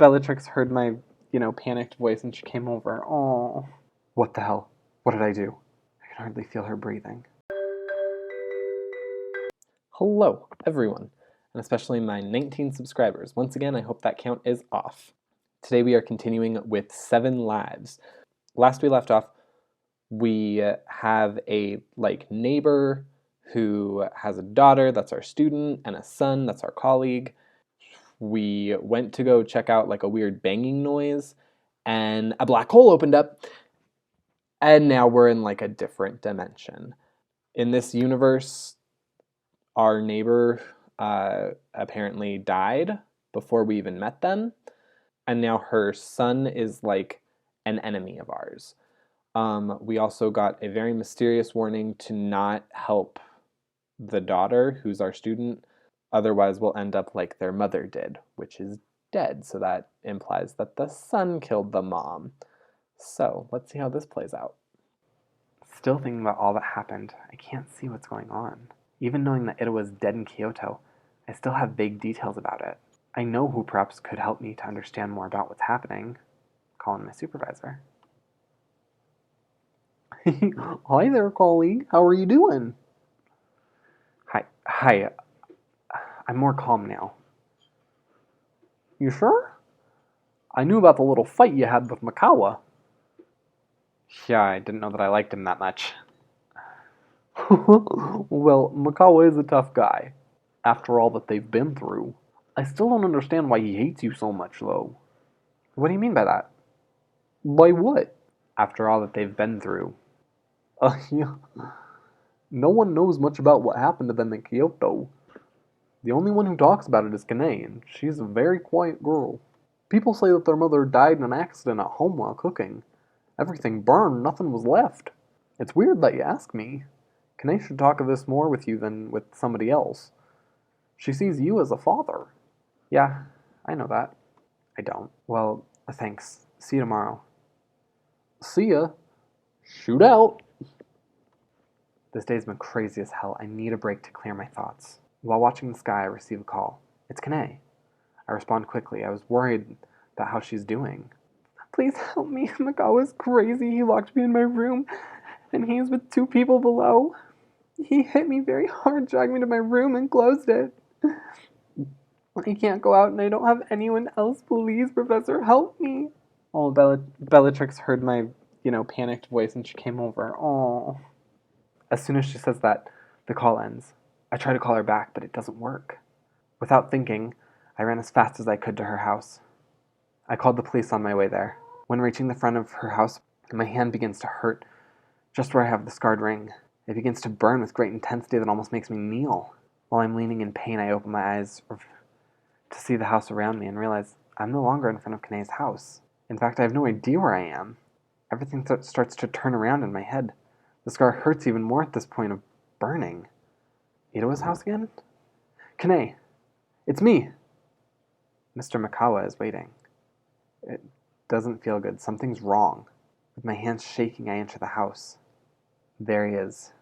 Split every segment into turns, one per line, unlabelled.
Bellatrix heard my, panicked voice and she came over. Oh. What the hell? What did I do? I can hardly feel her breathing. Hello, everyone, and especially my 19 subscribers. Once again, I hope that count is off. Today we are continuing with 7 Lives. Last we left off, we have a neighbor who has a daughter that's our student and a son that's our colleague. We went to go check out a weird banging noise and a black hole opened up, and now we're in a different dimension. In this universe, our neighbor apparently died before we even met them, and now her son is an enemy of ours. We also got a very mysterious warning to not help the daughter, who's our student, otherwise we'll end up like their mother did, which is dead, so that implies that the son killed the mom. So, let's see how this plays out. Still thinking about all that happened, I can't see what's going on. Even knowing that Ida was dead in Kyoto, I still have vague details about it. I know who perhaps could help me to understand more about what's happening. Call in my supervisor. Hi there, colleague. How are you doing? Hi. I'm more calm now. You sure? I knew about the little fight you had with Makawa. Yeah, I didn't know that I liked him that much. Well, Makawa is a tough guy. After all that they've been through. I still don't understand why he hates you so much, though. What do you mean by that? By what? After all that they've been through. Yeah. No one knows much about what happened to them in Kyoto. The only one who talks about it is Kane, and she's a very quiet girl. People say that their mother died in an accident at home while cooking. Everything burned, nothing was left. It's weird that you ask me. Kane should talk of this more with you than with somebody else. She sees you as a father. Yeah, I know that. I don't. Well, thanks. See you tomorrow. See ya. Shoot out. This day's been crazy as hell. I need a break to clear my thoughts. While watching the sky, I receive a call. It's Kane. I respond quickly. I was worried about how she's doing. Please help me. Makawa's crazy. He locked me in my room, and he's with 2 people below. He hit me very hard, dragged me to my room, and closed it. I can't go out, and I don't have anyone else. Please, Professor, help me. Oh, Bellatrix heard my, panicked voice, and she came over. Oh. As soon as she says that, the call ends. I try to call her back, but it doesn't work. Without thinking, I ran as fast as I could to her house. I called the police on my way there. When reaching the front of her house, my hand begins to hurt, just where I have the scarred ring. It begins to burn with great intensity that almost makes me kneel. While I'm leaning in pain, I open my eyes to see the house around me and realize I'm no longer in front of Kane's house. In fact, I have no idea where I am. Everything starts to turn around in my head. The scar hurts even more at this point of burning. Ido's house again? Kane! It's me! Mr. Makawa is waiting. It doesn't feel good. Something's wrong. With my hands shaking, I enter the house. There he is.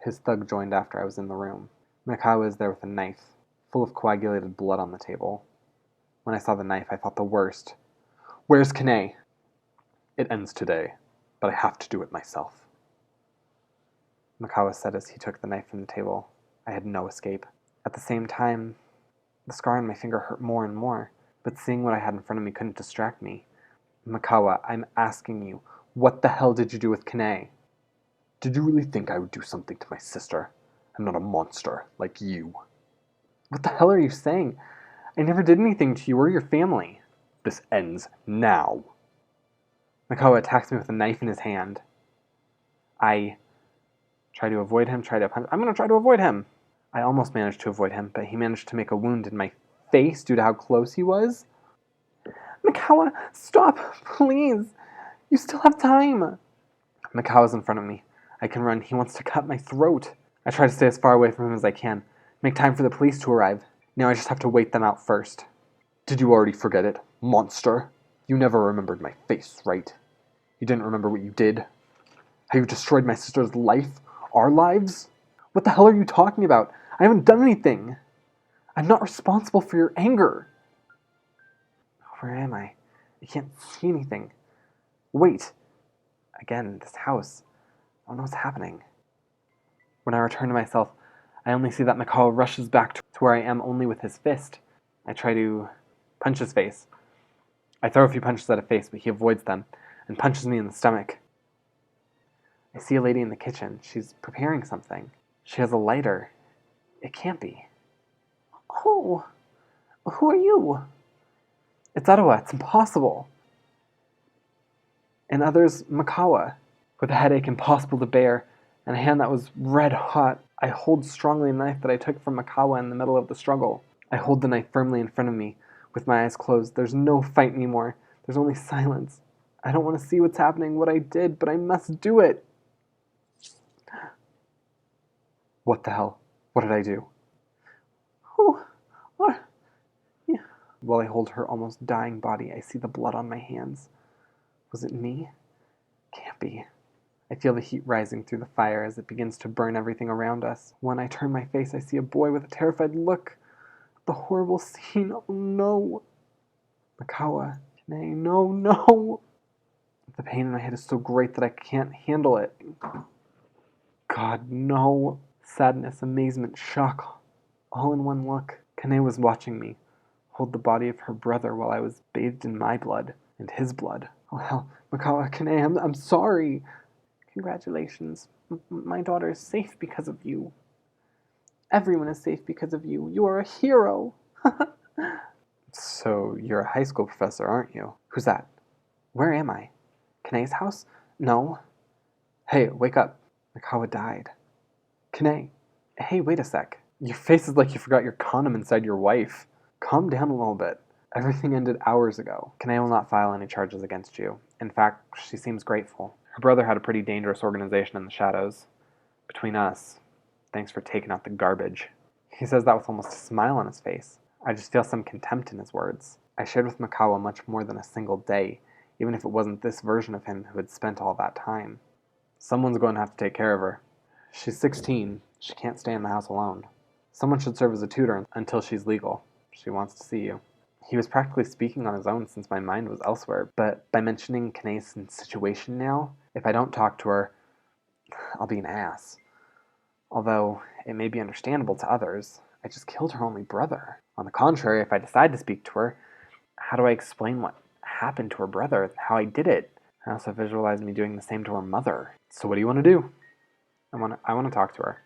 His thug joined after I was in the room. Makawa is there with a knife, full of coagulated blood on the table. When I saw the knife, I thought the worst. Where's Kane? It ends today, but I have to do it myself. Makawa said as he took the knife from the table. I had no escape. At the same time, the scar on my finger hurt more and more, but seeing what I had in front of me couldn't distract me. Makawa, I'm asking you, what the hell did you do with Kane? Did you really think I would do something to my sister? I'm not a monster like you. What the hell are you saying? I never did anything to you or your family. This ends now. Makawa attacks me with a knife in his hand. I try to avoid him, I'm going to try to avoid him. I almost managed to avoid him, but he managed to make a wound in my face due to how close he was. Makawa, stop, please. You still have time. Makawa's in front of me. I can run. He wants to cut my throat. I try to stay as far away from him as I can. Make time for the police to arrive. Now I just have to wait them out first. Did you already forget it, monster? You never remembered my face, right? You didn't remember what you did? How you destroyed my sister's life? Our lives? What the hell are you talking about? I haven't done anything. I'm not responsible for your anger. Where am I? I can't see anything. Wait! Again, this house. I don't know what's happening. When I return to myself, I only see that Mikao rushes back to where I am only with his fist. I try to punch his face. I throw a few punches at his face, but he avoids them and punches me in the stomach. I see a lady in the kitchen. She's preparing something. She has a lighter. It can't be. Oh, who are you? It's Ottawa. It's impossible. And others, Makawa, with a headache impossible to bear, and a hand that was red hot. I hold strongly a knife that I took from Makawa in the middle of the struggle. I hold the knife firmly in front of me, with my eyes closed. There's no fight anymore. There's only silence. I don't want to see what's happening, what I did, but I must do it. What the hell? What did I do? Who are you? While I hold her almost dying body, I see the blood on my hands. Was it me? Can't be. I feel the heat rising through the fire as it begins to burn everything around us. When I turn my face, I see a boy with a terrified look. The horrible scene. Oh no. Makawa. Nay, no, no. The pain in my head is so great that I can't handle it. God, no. Sadness, amazement, shock, all in one look. Kane was watching me hold the body of her brother while I was bathed in my blood and his blood. Oh hell, Makawa, Kane, I'm sorry. Congratulations. My daughter is safe because of you. Everyone is safe because of you. You are a hero. So, you're a high school professor, aren't you? Who's that? Where am I? Kane's house? No. Hey, wake up. Makawa died. Kane. Hey, wait a sec. Your face is like you forgot your condom inside your wife. Calm down a little bit. Everything ended hours ago. Kane will not file any charges against you. In fact, she seems grateful. Her brother had a pretty dangerous organization in the shadows. Between us, thanks for taking out the garbage. He says that with almost a smile on his face. I just feel some contempt in his words. I shared with Makawa much more than a single day, even if it wasn't this version of him who had spent all that time. Someone's going to have to take care of her. She's 16. She can't stay in the house alone. Someone should serve as a tutor until she's legal. She wants to see you. He was practically speaking on his own since my mind was elsewhere, but by mentioning Kane's situation now, if I don't talk to her, I'll be an ass. Although it may be understandable to others, I just killed her only brother. On the contrary, if I decide to speak to her, how do I explain what happened to her brother, how I did it? I also visualize me doing the same to her mother. So what do you want to do? I want to talk to her.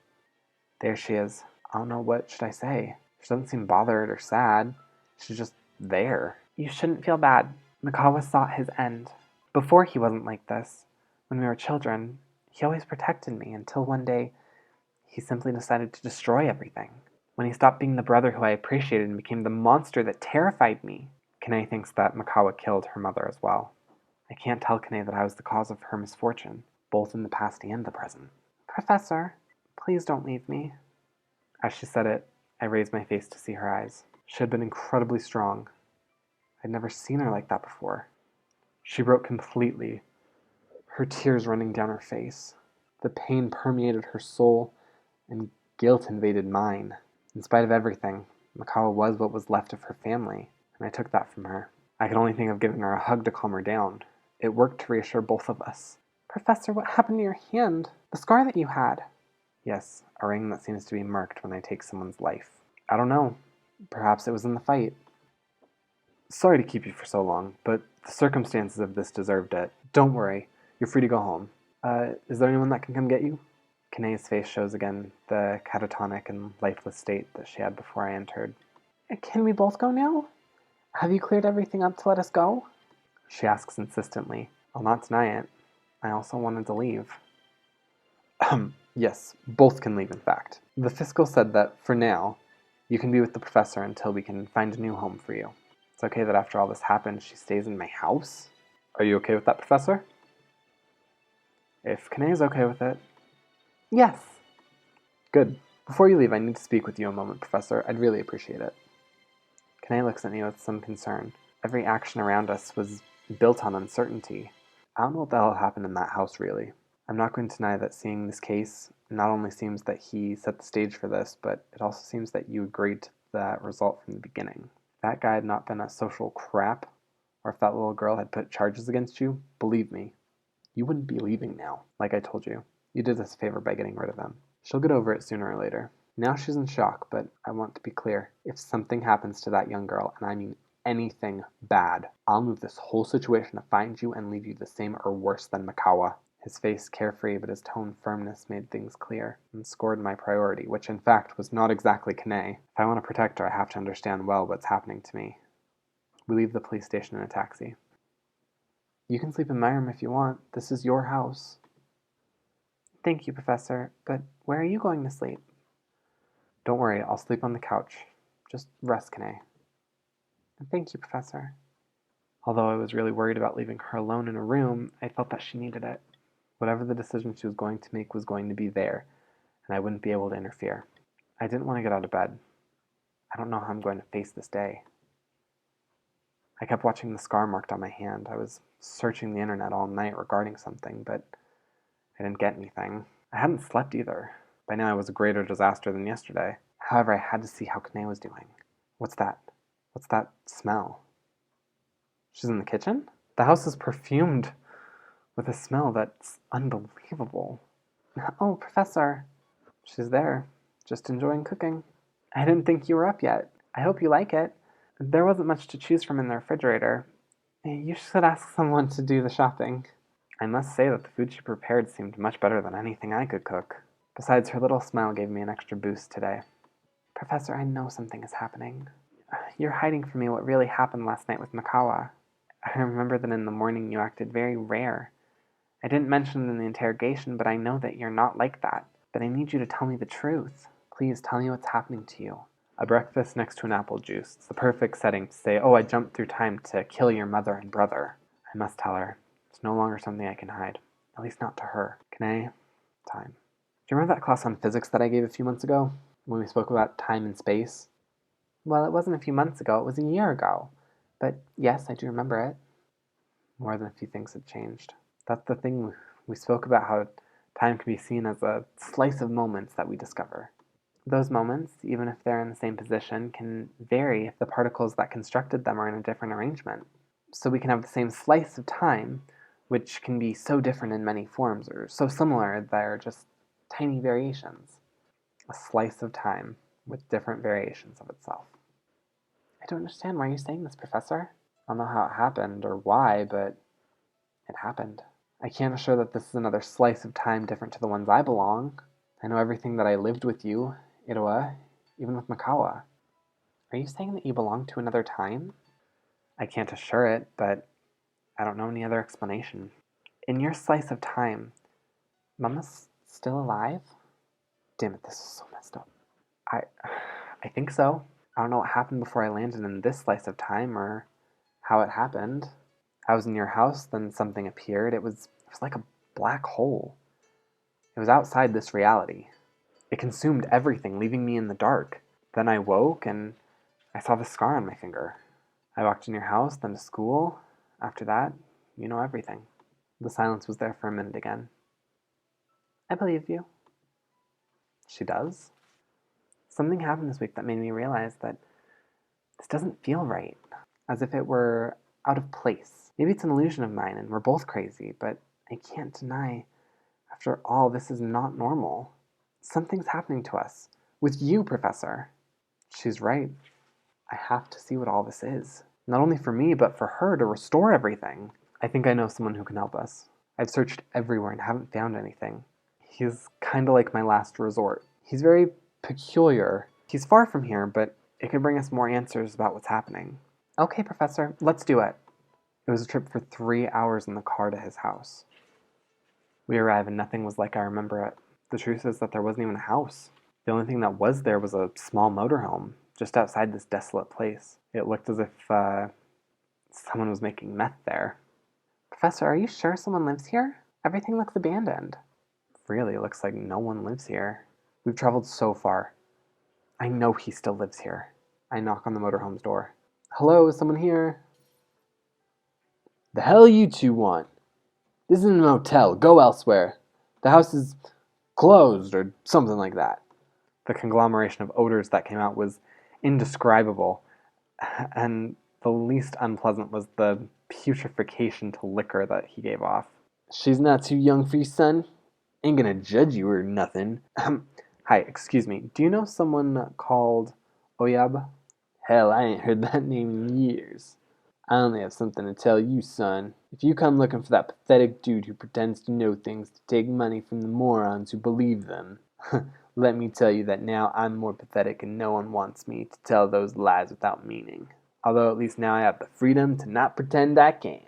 There she is. I don't know, what should I say? She doesn't seem bothered or sad. She's just there. You shouldn't feel bad. Makawa sought his end. Before he wasn't like this. When we were children, he always protected me until one day he simply decided to destroy everything. When he stopped being the brother who I appreciated and became the monster that terrified me. Kane thinks that Makawa killed her mother as well. I can't tell Kane that I was the cause of her misfortune, both in the past and the present. Professor, please don't leave me. As she said it, I raised my face to see her eyes. She had been incredibly strong. I'd never seen her like that before. She broke completely, her tears running down her face. The pain permeated her soul, and guilt invaded mine. In spite of everything, Makawa was what was left of her family, and I took that from her. I could only think of giving her a hug to calm her down. It worked to reassure both of us. Professor, what happened to your hand? The scar that you had? Yes, a ring that seems to be marked when I take someone's life. I don't know. Perhaps it was in the fight. Sorry to keep you for so long, but the circumstances of this deserved it. Don't worry. You're free to go home. Is there anyone that can come get you? Kane's face shows again the catatonic and lifeless state that she had before I entered. Can we both go now? Have you cleared everything up to let us go? She asks insistently. I'll not deny it. I also wanted to leave. Yes, both can leave, in fact. The fiscal said that, for now, you can be with the professor until we can find a new home for you. It's okay that after all this happened, she stays in my house? Are you okay with that, Professor? If Kane is okay with it. Yes. Good. Before you leave, I need to speak with you a moment, Professor. I'd really appreciate it. Kane looks at me with some concern. Every action around us was built on uncertainty. I don't know what the hell happened in that house, really. I'm not going to deny that seeing this case not only seems that he set the stage for this, but it also seems that you agreed to that result from the beginning. If that guy had not been a social crap, or if that little girl had put charges against you, believe me, you wouldn't be leaving now. Like I told you, you did us a favor by getting rid of them. She'll get over it sooner or later. Now she's in shock, but I want to be clear. If something happens to that young girl, and I mean anything bad, I'll move this whole situation to find you and leave you the same or worse than Makawa. His face carefree, but his tone firmness made things clear, and scored my priority, which in fact was not exactly Kane. If I want to protect her, I have to understand well what's happening to me. We leave the police station in a taxi. You can sleep in my room if you want. This is your house. Thank you, Professor, but where are you going to sleep? Don't worry, I'll sleep on the couch. Just rest, Kane. Thank you, Professor. Although I was really worried about leaving her alone in a room, I felt that she needed it. Whatever the decision she was going to make was going to be there, and I wouldn't be able to interfere. I didn't want to get out of bed. I don't know how I'm going to face this day. I kept watching the scar marked on my hand. I was searching the internet all night regarding something, but I didn't get anything. I hadn't slept either. By now I was a greater disaster than yesterday. However, I had to see how Kane was doing. What's that? What's that smell? She's in the kitchen? The house is perfumed with a smell that's unbelievable. Oh, Professor. She's there, just enjoying cooking. I didn't think you were up yet. I hope you like it. There wasn't much to choose from in the refrigerator. You should ask someone to do the shopping. I must say that the food she prepared seemed much better than anything I could cook. Besides, her little smile gave me an extra boost today. Professor, I know something is happening. You're hiding from me what really happened last night with Makawa. I remember that in the morning you acted very rare. I didn't mention it in the interrogation, but I know that you're not like that. But I need you to tell me the truth. Please tell me what's happening to you. A breakfast next to an apple juice. It's the perfect setting to say, oh, I jumped through time to kill your mother and brother. I must tell her. It's no longer something I can hide. At least not to her. Time. Do you remember that class on physics that I gave a few months ago? When we spoke about time and space? Well, it wasn't a few months ago. It was a year ago. But yes, I do remember it. More than a few things have changed. That's the thing. We spoke about how time can be seen as a slice of moments that we discover. Those moments, even if they're in the same position, can vary if the particles that constructed them are in a different arrangement. So we can have the same slice of time, which can be so different in many forms, or so similar they're just tiny variations. A slice of time with different variations of itself. I don't understand why you're saying this, Professor. I don't know how it happened or why, but it happened. I can't assure that this is another slice of time different to the ones I belong. I know everything that I lived with you, Itoa, even with Makawa. Are you saying that you belong to another time? I can't assure it, but I don't know any other explanation. In your slice of time, Mama's still alive? Damn it, this is so messed up. I think so. I don't know what happened before I landed in this slice of time or how it happened. I was in your house, then something appeared. It was like a black hole. It was outside this reality. It consumed everything, leaving me in the dark. Then I woke and I saw the scar on my finger. I walked in your house, then to school. After that, you know everything. The silence was there for a minute again. I believe you. She does? Something happened this week that made me realize that this doesn't feel right. As if it were out of place. Maybe it's an illusion of mine and we're both crazy, but I can't deny, after all, this is not normal. Something's happening to us. With you, Professor. She's right. I have to see what all this is. Not only for me, but for her to restore everything. I think I know someone who can help us. I've searched everywhere and haven't found anything. He's kind of like my last resort. He's very peculiar. He's far from here, but it could bring us more answers about what's happening. Okay, Professor, let's do it. It was a trip for 3 hours in the car to his house. We arrived and nothing was like I remember it. The truth is that there wasn't even a house. The only thing that was there was a small motorhome, just outside this desolate place. It looked as if someone was making meth there. Professor, are you sure someone lives here? Everything looks abandoned. Really, it looks like no one lives here. We've traveled so far. I know he still lives here. I knock on the motorhome's door. Hello, is someone here? The hell you two want? This isn't a motel. Go elsewhere. The house is closed or something like that. The conglomeration of odors that came out was indescribable, and The least unpleasant was the putrefaction to liquor that he gave off. She's not too young for you, son. Ain't gonna judge you or nothing. Hi, excuse me. Do you know someone called Oyab? Hell, I ain't heard that name in years. I only have something to tell you, son. If you come looking for that pathetic dude who pretends to know things to take money from the morons who believe them, let me tell you that now I'm more pathetic and no one wants me to tell those lies without meaning. Although at least now I have the freedom to not pretend I can.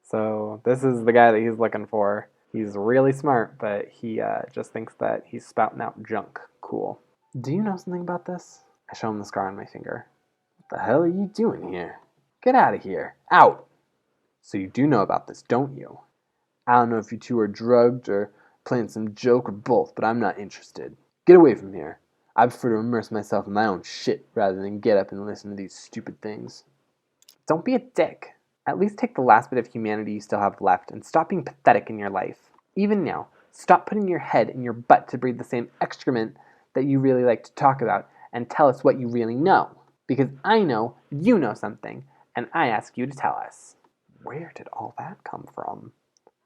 So this is the guy that he's looking for. He's really smart, but he just thinks that he's spouting out junk. Cool. Do you know something about this? I show him the scar on my finger. What the hell are you doing here? Get out of here. Out! So you do know about this, don't you? I don't know if you two are drugged or playing some joke or both, but I'm not interested. Get away from here. I prefer to immerse myself in my own shit rather than get up and listen to these stupid things. Don't be a dick. At least take the last bit of humanity you still have left and stop being pathetic in your life. Even now, stop putting your head in your butt to breathe the same excrement that you really like to talk about and tell us what you really know. Because I know you know something, and I ask you to tell us. Where did all that come from?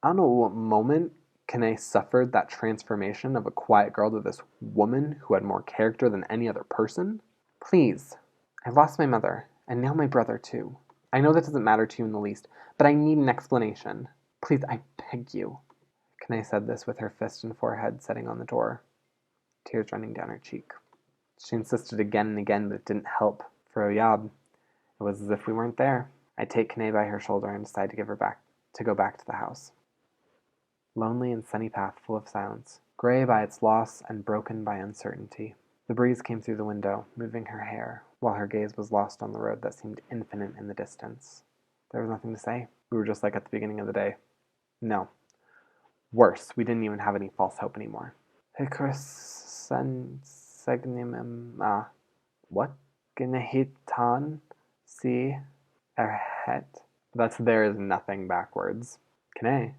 I don't know what moment Kanae suffered that transformation of a quiet girl to this woman who had more character than any other person. Please, I lost my mother, and now my brother too. I know that doesn't matter to you in the least, but I need an explanation. Please, I beg you. Kanae said this with her fist and forehead setting on the door, tears running down her cheek. She insisted again and again, but it didn't help. For Oyab, it was as if we weren't there. I take Kanae by her shoulder and decide to go back to the house. Lonely and sunny path full of silence, gray by its loss and broken by uncertainty. The breeze came through the window, moving her hair, while her gaze was lost on the road that seemed infinite in the distance. There was nothing to say. We were just like at the beginning of the day. No. Worse, we didn't even have any false hope anymore. What? Gnahitan si erhet. That's there is nothing backwards. Kanae.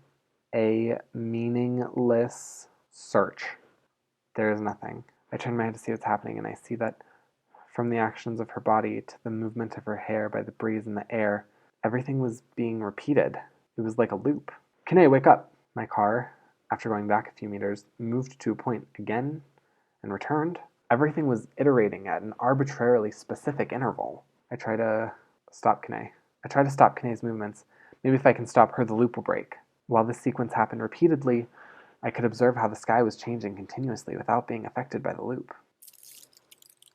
A meaningless search. There is nothing. I turn my head to see what's happening, and I see that from the actions of her body to the movement of her hair by the breeze in the air, everything was being repeated. It was like a loop. Kanae, wake up! My car, after going back a few meters, moved to a point again and returned. Everything was iterating at an arbitrarily specific interval. I try to stop Kanae's movements. Maybe if I can stop her, the loop will break. While this sequence happened repeatedly, I could observe how the sky was changing continuously without being affected by the loop.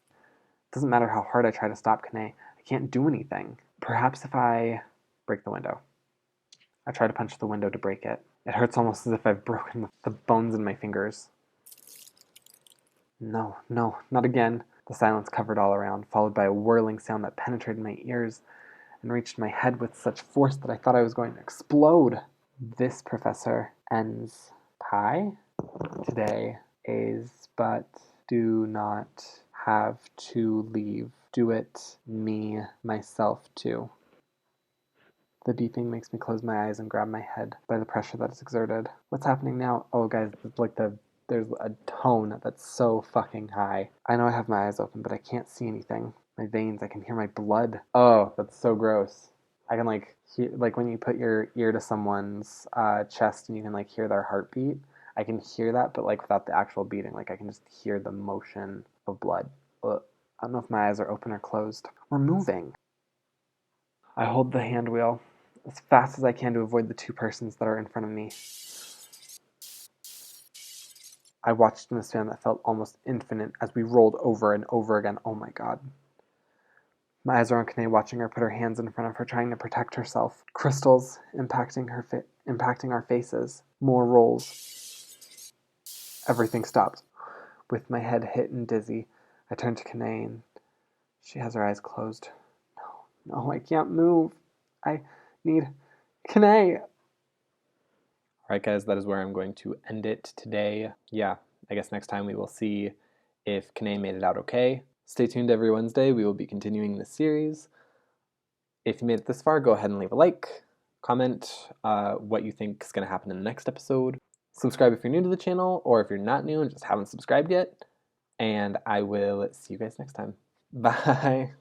It doesn't matter how hard I try to stop Kanae, I can't do anything. Perhaps if I break the window. I try to punch the window to break it. It hurts almost as if I've broken the bones in my fingers. No, not again. The silence covered all around, followed by a whirling sound that penetrated my ears and reached my head with such force that I thought I was going to explode. This, Professor, ends pie today is but do not have to leave. Do it, me, myself, too. The beeping makes me close my eyes and grab my head by the pressure that is exerted. What's happening now? Oh, guys, it's like there's a tone that's so fucking high. I know I have my eyes open, but I can't see anything. My veins, I can hear my blood. Oh, that's so gross. I can hear, when you put your ear to someone's chest and you can hear their heartbeat. I can hear that, but without the actual beating. I can just hear the motion of blood. Ugh. I don't know if my eyes are open or closed. We're moving. I hold the hand wheel as fast as I can to avoid the two persons that are in front of me. I watched in a span that felt almost infinite as we rolled over and over again. Oh my god. My eyes are on Kanae, watching her put her hands in front of her, trying to protect herself. Crystals impacting our faces. More rolls. Everything stopped. With my head hit and dizzy, I turn to Kanae and she has her eyes closed. No, I can't move. I need Kanae. Alright guys, that is where I'm going to end it today. Yeah, I guess next time we will see if Kanae made it out okay. Stay tuned every Wednesday. We will be continuing this series. If you made it this far, go ahead and leave a like, comment what you think is going to happen in the next episode. Subscribe if you're new to the channel, or if you're not new and just haven't subscribed yet. And I will see you guys next time. Bye!